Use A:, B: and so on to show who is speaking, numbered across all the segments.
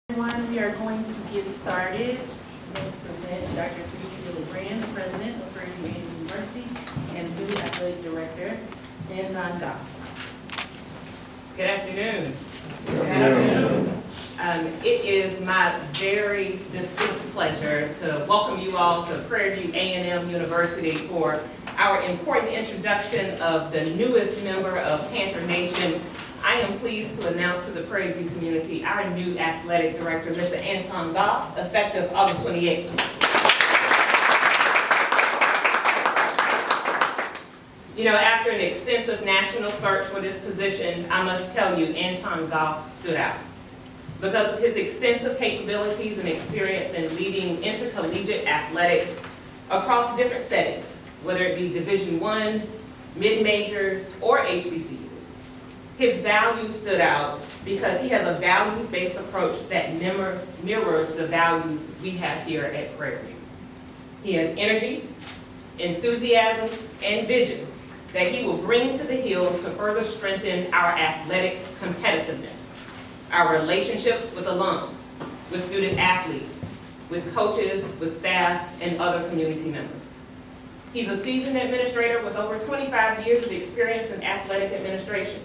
A: Everyone, we are going to get started. I'm going to present Dr. Prairie, the President of Prairie University, and Newly Athletic Director, Anton, Goff.
B: Good afternoon.
A: Good afternoon.
B: It is my very distinct pleasure to welcome you all to Prairie A&M University for our important introduction of the newest member of Panther Nation. I am pleased to announce to the Prairie View community our new athletic director, Mr. Anton Goff, effective August 28th. You know, after an extensive national search for this position, I must tell you, Anton Goff stood out. Because of his extensive capabilities and experience in leading intercollegiate athletics across different settings, whether it be Division I, mid-majors, or HBCUs. His values stood out because he has a values-based approach that mirrors the values we have here at Prairie. He has energy, enthusiasm, and vision that he will bring to the Hill to further strengthen our athletic competitiveness, our relationships with alums, with student athletes, with coaches, with staff, and other community members. He's a seasoned administrator with over 25 years of experience in athletic administration.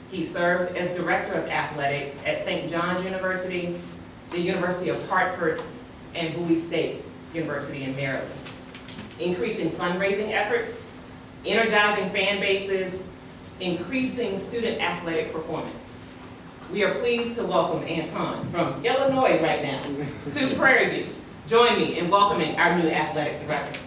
B: He served as Director of Athletics at St. John's University, the University of Hartford, and Bowie State University in Maryland, increasing fundraising efforts, energizing fan bases, increasing student athletic performance. We are pleased to welcome Anton from Illinois right now to Prairie View. Join me in welcoming our new athletic director.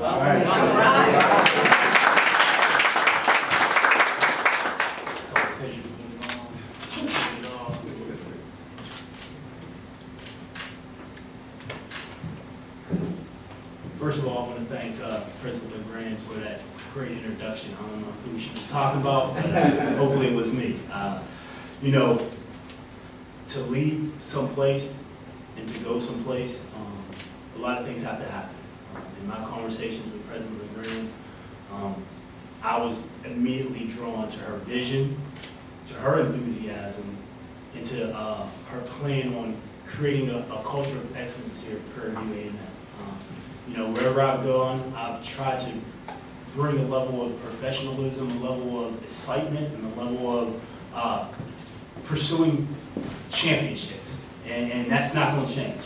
C: All right. First of all, I want to thank President LeGrand for that great introduction. I don't know who she was talking about, but hopefully it was me. You know, to leave someplace and to go someplace, a lot of things have to happen. In my conversations with President LeGrand, I was immediately drawn to her vision, to her enthusiasm, and to her plan on creating a culture of excellence here at Prairie View A&M. You know, wherever I've gone, I've tried to bring a level of professionalism, a level of excitement, and a level of pursuing championships. And that's not going to change.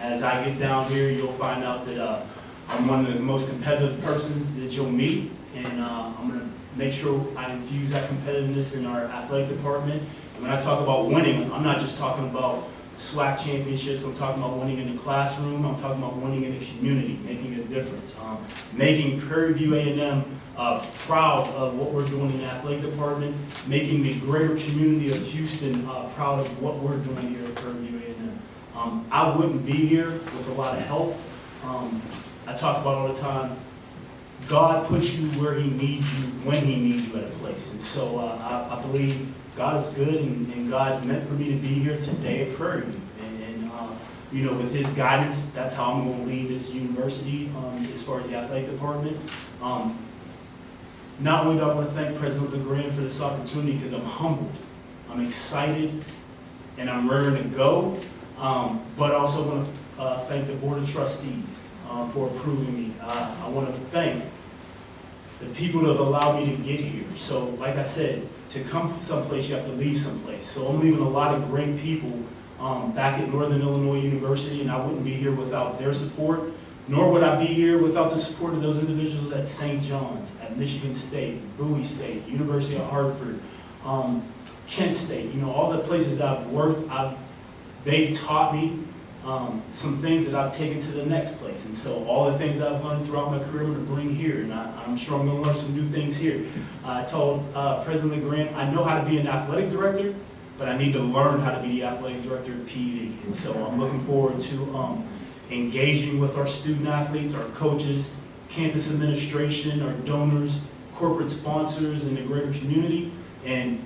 C: As I get down here, you'll find out that I'm one of the most competitive persons that you'll meet, and I'm going to make sure I infuse that competitiveness in our athletic department. And when I talk about winning, I'm not just talking about SWAC championships. I'm talking about winning in the classroom. I'm talking about winning in the community, making a difference, making Prairie View A&M proud of what we're doing in the athletic department, making the greater community of Houston proud of what we're doing here at Prairie View A&M. I wouldn't be here with a lot of help. I talk about all the time, God puts you where he needs you when he needs you at a place. And so I believe God is good, and God's meant for me to be here today at Prairie View. And you know, with his guidance, that's how I'm going to lead this university as far as the athletic department. Not only do I want to thank President LeGrand for this opportunity, because I'm humbled, I'm excited, and I'm ready to go, but I also want to thank the Board of Trustees for approving me. I want to thank the people that have allowed me to get here. So, like I said, to come someplace, you have to leave someplace. So I'm leaving a lot of great people back at Northern Illinois University, and I wouldn't be here without their support, nor would I be here without the support of those individuals at St. John's, at Michigan State, Bowie State, University of Hartford, Kent State. You know, all the places that I've worked, they've taught me some things that I've taken to the next place. And so all the things that I've learned throughout my career, I'm going to bring here, and I'm sure I'm going to learn some new things here. I told President LeGrand, I know how to be an athletic director, but I need to learn how to be the athletic director at PV. And so I'm looking forward to engaging with our student athletes, our coaches, campus administration, our donors, corporate sponsors, and the greater community. And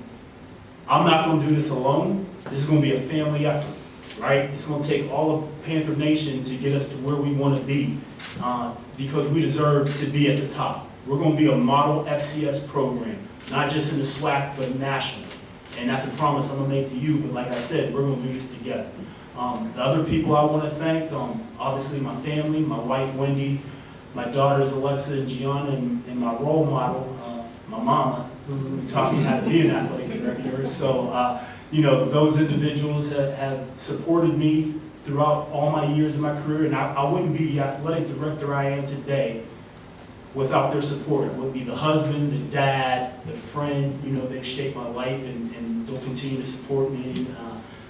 C: I'm not going to do this alone. This is going to be a family effort. right? It's going to take all of Panther Nation to get us to where we want to be because we deserve to be at the top. We're going to be a model FCS program, not just in the SWAC, but national. And that's a promise I'm going to make to you, but like I said, we're going to do this together. The other people I want to thank, obviously my family, my wife Wendy, my daughters Alexa and Gianna, and my role model, my mama, who taught me how to be an athletic director. So, you know, those individuals have supported me throughout all my years in my career, and I wouldn't be the athletic director I am today without their support. It would be the husband, the dad, the friend. You know, they've shaped my life, and they'll continue to support me.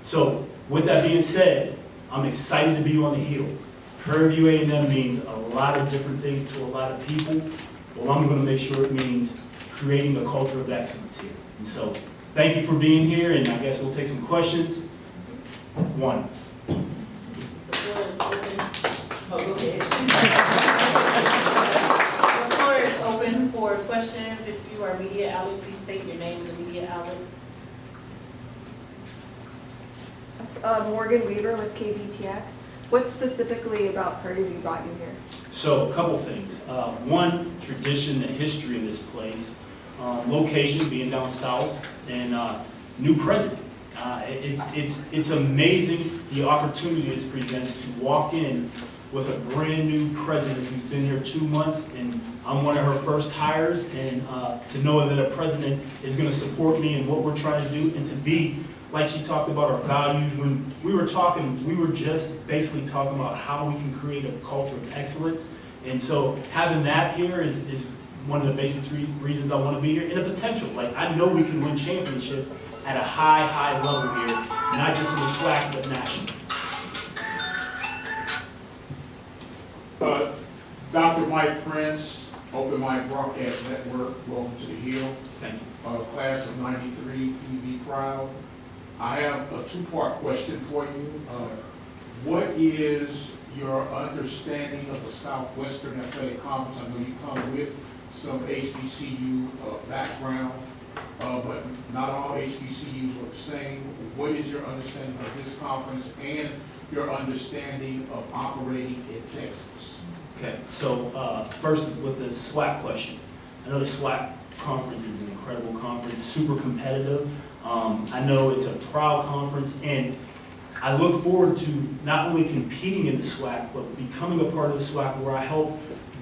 C: So, with that being said, I'm excited to be on the Hill. Prairie View A&M means a lot of different things to a lot of people. Well, I'm going to make sure it means creating a culture of excellence here. And so, thank you for being here, and I guess we'll take some questions. One.
A: The floor is open. Oh, go ahead. The floor is open for questions. If you are a media outlet, please state your name and the media outlet.
D: Morgan Weaver with KBTX. What specifically about Prairie View brought you here?
C: So, a couple things. One, tradition, the history of this place. Location, being down south, and new president. It's amazing the opportunity this presents to walk in with a brand new president who's been here 2 months, and I'm one of her first hires, and to know that a president is going to support me in what we're trying to do, and to be, like she talked about our values. When we were talking, we were just basically talking about how we can create a culture of excellence, and so having that here is one of the basic reasons I want to be here, and a potential. Like, I know we can win championships at a high level here, not just in the SWAC, but national.
E: Dr. Mike Prince, Open Mic Broadcast Network, welcome to the Hill.
C: Thank you.
E: Class of '93 PV crowd. I have a two-part question for you. What is your understanding of the Southwestern Athletic Conference? I know you come with some HBCU background, but not all HBCUs are the same. What is your understanding of this conference and your understanding of operating in Texas?
C: Okay, so first with the SWAC question. I know the SWAC conference is an incredible conference, super competitive. I know it's a proud conference, and I look forward to not only competing in the SWAC, but becoming a part of the SWAC where I help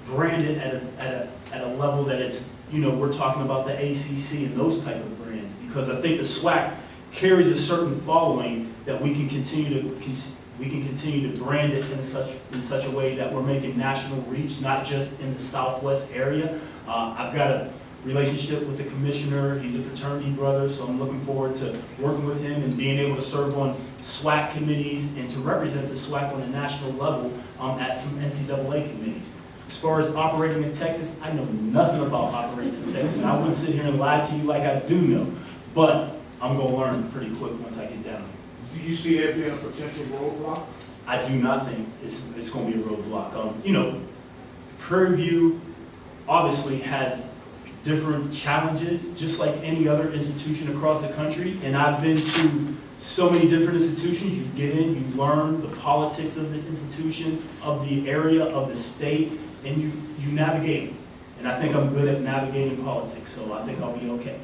C: brand it at a level that it's, you know, we're talking about the ACC and those type of brands, because I think the SWAC carries a certain following that we can continue to brand it in such a way that we're making national reach, not just in the Southwest area. I've got a relationship with the commissioner. He's a fraternity brother, so I'm looking forward to working with him and being able to serve on SWAC committees and to represent the SWAC on a national level at some NCAA committees. As far as operating in Texas, I know nothing about operating in Texas, and I wouldn't sit here and lie to you like I do know, but I'm going to learn pretty quick once I get down here.
E: Do you see that being a potential roadblock?
C: I do not think it's going to be a roadblock. You know, Prairie View obviously has different challenges, just like any other institution across the country. And I've been to so many different institutions. You get in, you learn the politics of the institution, of the area, of the state, and you navigate. And I think I'm good at navigating politics, so I think I'll be okay.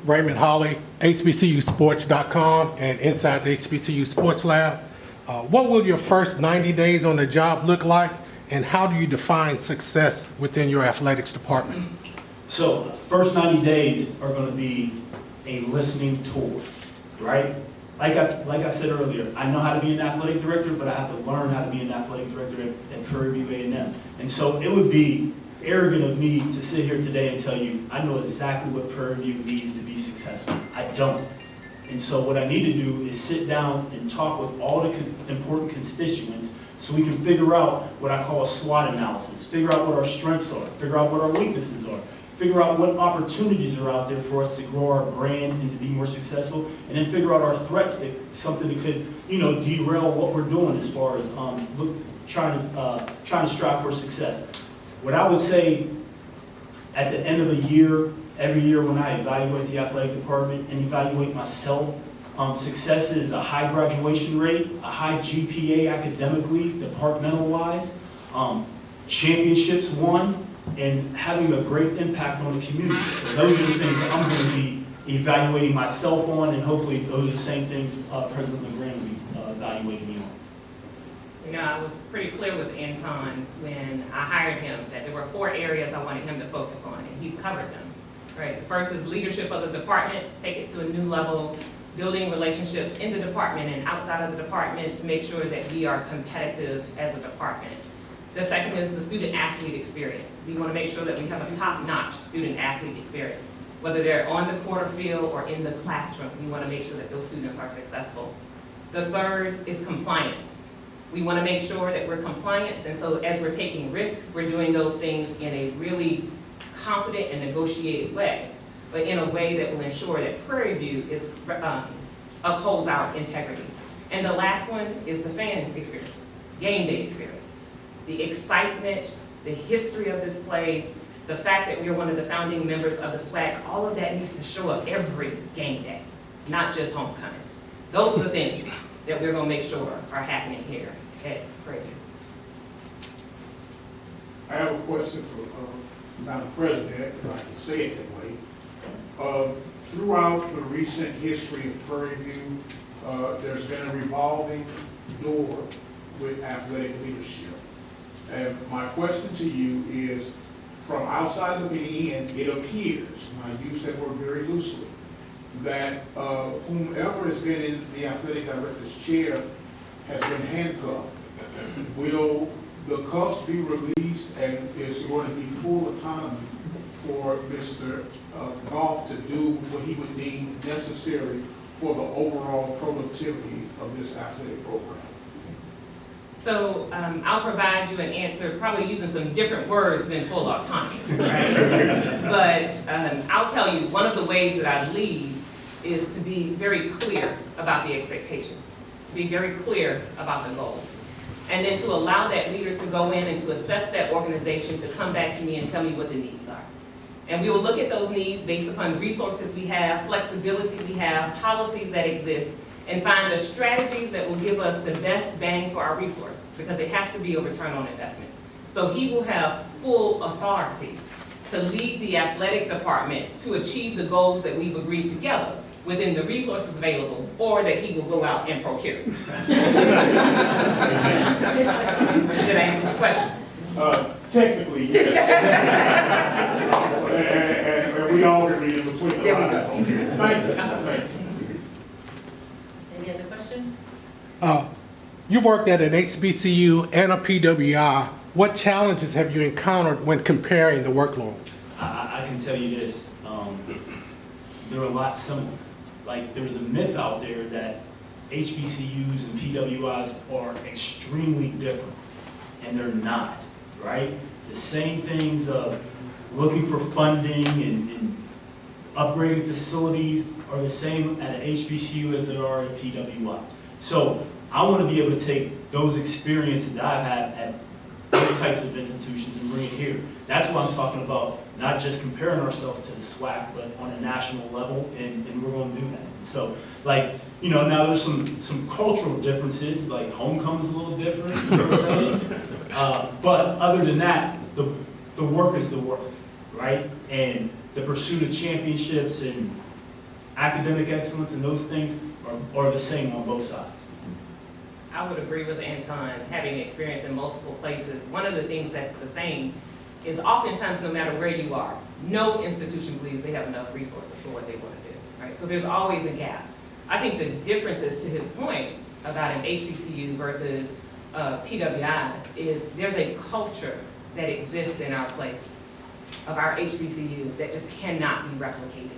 F: Raymond Hawley, HBCUSports.com and inside the HBCU Sports Lab. What will your first 90 days on the job look like, and how do you define success within your athletics department?
C: So, first 90 days are going to be a listening tour, right? Like I said earlier, I know how to be an athletic director, but I have to learn how to be an athletic director at Prairie View A&M. And so it would be arrogant of me to sit here today and tell you I know exactly what Prairie View needs to be successful. I don't. And so what I need to do is sit down and talk with all the important constituents so we can figure out what I call a SWOT analysis, figure out what our strengths are, figure out what our weaknesses are, figure out what opportunities are out there for us to grow our brand and to be more successful, and then figure out our threats, something that could, you know, derail what we're doing as far as trying to strive for success. What I would say at the end of a year, every year when I evaluate the athletic department and evaluate myself, success is a high graduation rate, a high GPA academically, departmental-wise, championships won, and having a great impact on the community. So those are the things that I'm going to be evaluating myself on, and hopefully those are the same things President LeGrand will be evaluating me on.
B: You know, I was pretty clear with Anton when I hired him that there were 4 areas I wanted him to focus on, and he's covered them. Right. The first is leadership of the department, take it to a new level, building relationships in the department and outside of the department to make sure that we are competitive as a department. The second is the student-athlete experience. We want to make sure that we have a top-notch student-athlete experience. Whether they're on the court or field or in the classroom, we want to make sure that those students are successful. The third is compliance. We want to make sure that we're compliant, and so as we're taking risks, we're doing those things in a really confident and negotiated way, but in a way that will ensure that Prairie View is, upholds our integrity. And the last one is the fan experience, game day experience. The excitement, the history of this place, the fact that we're one of the founding members of the SWAC, all of that needs to show up every game day, not just homecoming. Those are the things that we're going to make sure are happening here at Prairie View.
E: I have a question for Madam President, if I can say it that way. Throughout the recent history of Prairie View, there's been a revolving door with athletic leadership. And my question to you is, from outside looking in, it appears, and I use that word very loosely, that whomever has been in the athletic director's chair has been handcuffed. Will the cuffs be released, and is going to be full autonomy for Mr. Goff to do what he would deem necessary for the overall productivity of this athletic program?
B: So I'll provide you an answer, probably using some different words than full autonomy, right? But I'll tell you, one of the ways that I lead is to be very clear about the expectations, to be very clear about the goals, and then to allow that leader to go in and to assess that organization, to come back to me and tell me what the needs are. And we will look at those needs based upon the resources we have, flexibility we have, policies that exist, and find the strategies that will give us the best bang for our resources, because it has to be a return on investment. So he will have full authority to lead the athletic department to achieve the goals that we've agreed together within the resources available, or that he will go out and procure. Did I answer the question?
E: Technically, yes. and we all can read in between the lines. Thank you.
A: Any other questions?
F: You worked at an HBCU and a PWI. What challenges have you encountered when comparing the workload?
C: I can tell you this, they're a lot similar. Like, there's a myth out there that HBCUs and PWIs are extremely different, and they're not, right? The same things of looking for funding and upgrading facilities are the same at an HBCU as they are at a PWI. So I want to be able to take those experiences that I've had at those types of institutions and bring it here. That's why I'm talking about not just comparing ourselves to the SWAC, but on a national level, and we're going to do that. So, like, you know, now there's some cultural differences, like homecoming's a little different, you know what I'm saying? But other than that, the work is the work, right? And the pursuit of championships and academic excellence and those things are the same on both sides.
B: I would agree with Anton, having experience in multiple places. One of the things that's the same is oftentimes, no matter where you are, no institution believes they have enough resources for what they want to do, right? So there's always a gap. I think the differences, to his point about an HBCU versus PWIs, is there's a culture that exists in our place of our HBCUs that just cannot be replicated.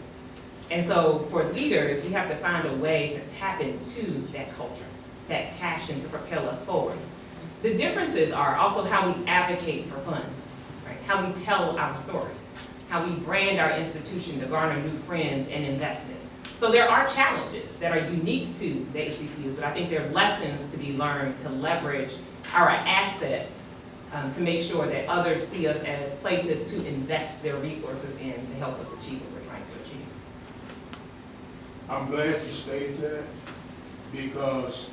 B: And so for leaders, we have to find a way to tap into that culture, that passion to propel us forward. The differences are also how we advocate for funds, right? How we tell our story, how we brand our institution to garner new friends and investments. So there are challenges that are unique to the HBCUs, but I think there are lessons to be learned to leverage our assets to make sure that others see us as places to invest their resources in to help us achieve what we're trying to achieve.
E: I'm glad you stated that, because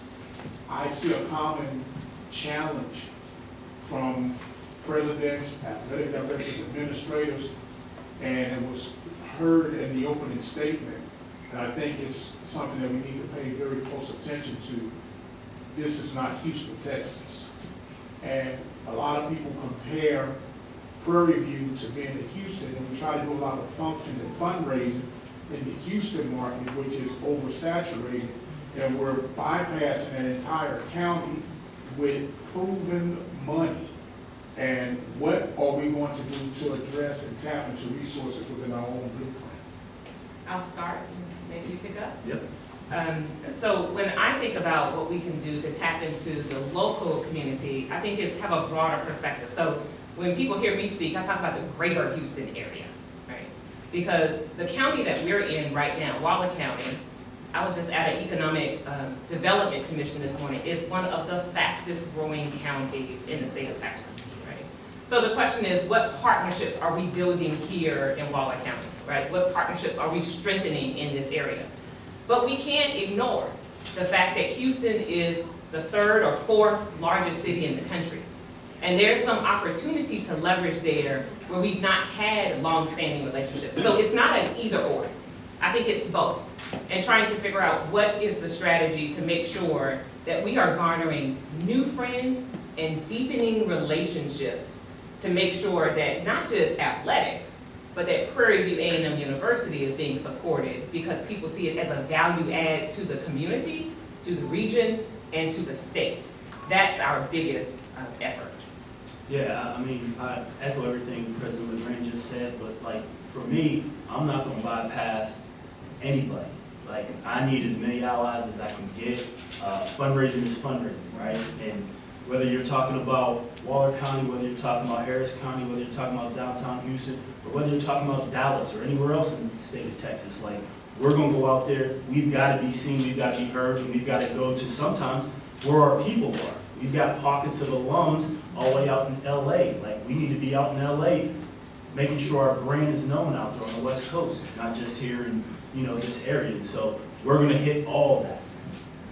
E: I see a common challenge from presidents, athletic directors, administrators, and it was heard in the opening statement, and I think it's something that we need to pay very close attention to. This is not Houston, Texas. And a lot of people compare Prairie View to being in Houston, and we try to do a lot of functions and fundraising in the Houston market, which is oversaturated, and we're bypassing an entire county with proven money. And what are we going to do to address and tap into resources within our own blueprint?
B: I'll start, and maybe you pick up.
C: Yep.
B: So when I think about what we can do to tap into the local community, I think it's have a broader perspective. So when people hear me speak, I talk about the greater Houston area, right? Because the county that we're in right now, Waller County, I was just at an Economic Development Commission this morning, is one of the fastest growing counties in the state of Texas, right? So the question is, what partnerships are we building here in Waller County, right? What partnerships are we strengthening in this area? But we can't ignore the fact that Houston is the third or fourth largest city in the country. And there's some opportunity to leverage there where we've not had long-standing relationships. So it's not an either or. I think it's both. And trying to figure out what is the strategy to make sure that we are garnering new friends and deepening relationships to make sure that not just athletics, but that Prairie View A&M University is being supported because people see it as a value add to the community, to the region, and to the state. That's our biggest effort.
C: Yeah, I mean, I echo everything President LeGrand just said, but like, for me, I'm not gonna bypass anybody. Like, I need as many allies as I can get. Fundraising is fundraising, right? And whether you're talking about Waller County, whether you're talking about Harris County, whether you're talking about downtown Houston, or whether you're talking about Dallas or anywhere else in the state of Texas, like, we're gonna go out there, we've gotta be seen, we've gotta be heard, and we've gotta go to sometimes where our people are. We've got pockets of alums all the way out in LA. Like, we need to be out in LA, making sure our brand is known out there on the West Coast, not just here in, this area. And so we're gonna hit all of that.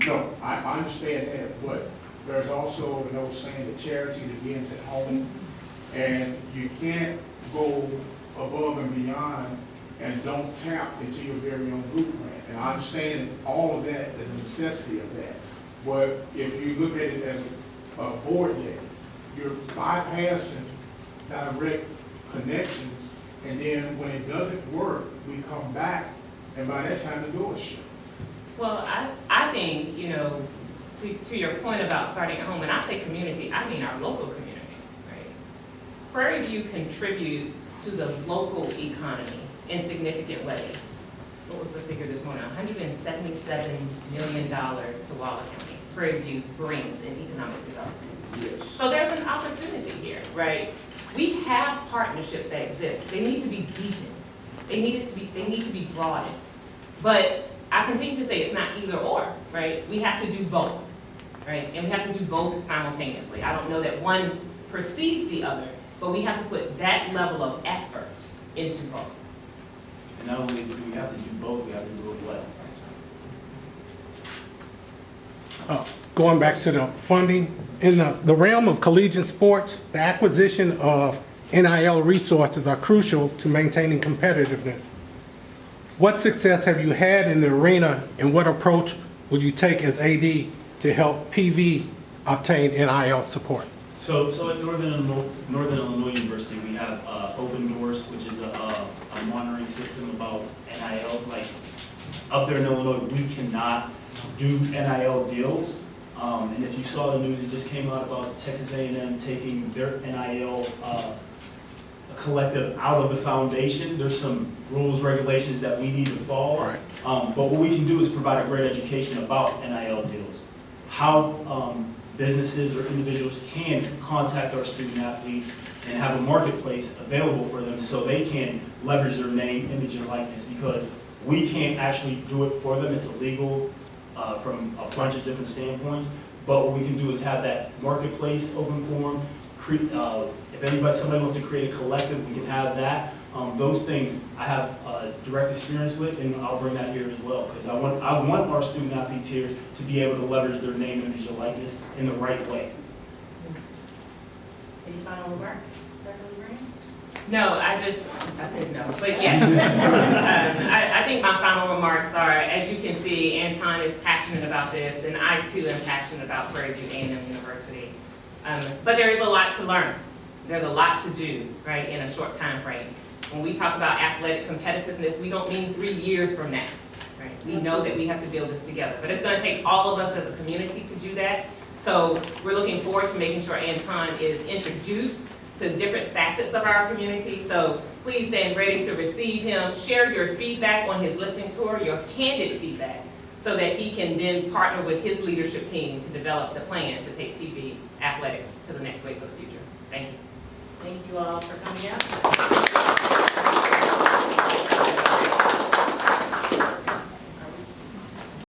E: No, I understand that, but there's also an old saying that charity begins at home, and you can't go above and beyond and don't tap into your very own blueprint. And I understand all of that, the necessity of that. But if you look at it as a board game, you're bypassing direct connections, and then when it doesn't work, we come back, and by that time the door is shut.
B: Well, I think, to your point about starting at home, when I say community, I mean our local community, right? Prairie View contributes to the local economy in significant ways. What was the figure this morning? $177 million to Waller County. Prairie View brings in economic development.
E: Yes.
B: So there's an opportunity here, right? We have partnerships that exist. They need to be deepened. They need to be broadened. But I continue to say it's not either or, right? We have to do both, right? And we have to do both simultaneously. I don't know that one precedes the other, but we have to put that level of effort into both.
C: And not only do we have to do both, we have to do it well.
F: Going back to the funding, in the realm of collegiate sports, the acquisition of NIL resources are crucial to maintaining competitiveness. What success have you had in the arena, and what approach would you take as AD to help PV obtain NIL support?
C: So at Northern Illinois University, we have Open Doors, which is a monitoring system about NIL. Like, up there in Illinois, we cannot do NIL deals. And if you saw the news, it just came out about Texas A&M taking their NIL collective out of the foundation. There's some rules, regulations that we need to follow.
F: Right.
C: But what we can do is provide a great education about NIL deals, how businesses or individuals can contact our student athletes and have a marketplace available for them so they can leverage their name, image, and likeness, because we can't actually do it for them. It's illegal from a bunch of different standpoints. But what we can do is have that marketplace open forum, if somebody wants to create a collective, we can have that. Those things I have direct experience with, and I'll bring that here as well, because I want our student athletes here to be able to leverage their name, image, and likeness in the right way.
A: Any final remarks, Dr. LeGrand?
B: No, I said no, but yes. I think my final remarks are, as you can see, Anton is passionate about this, and I too am passionate about Prairie View A&M University. But there is a lot to learn. There's a lot to do, right, in a short time frame. When we talk about athletic competitiveness, we don't mean 3 years from now, right? We know that we have to build this together, but it's going to take all of us as a community to do that. So we're looking forward to making sure Anton is introduced to different facets of our community. So please stand ready to receive him. Share your feedback on his listening tour, your candid feedback, so that he can then partner with his leadership team to develop the plan to take PV athletics to the next wave of the future. Thank you.
A: Thank you all for coming out.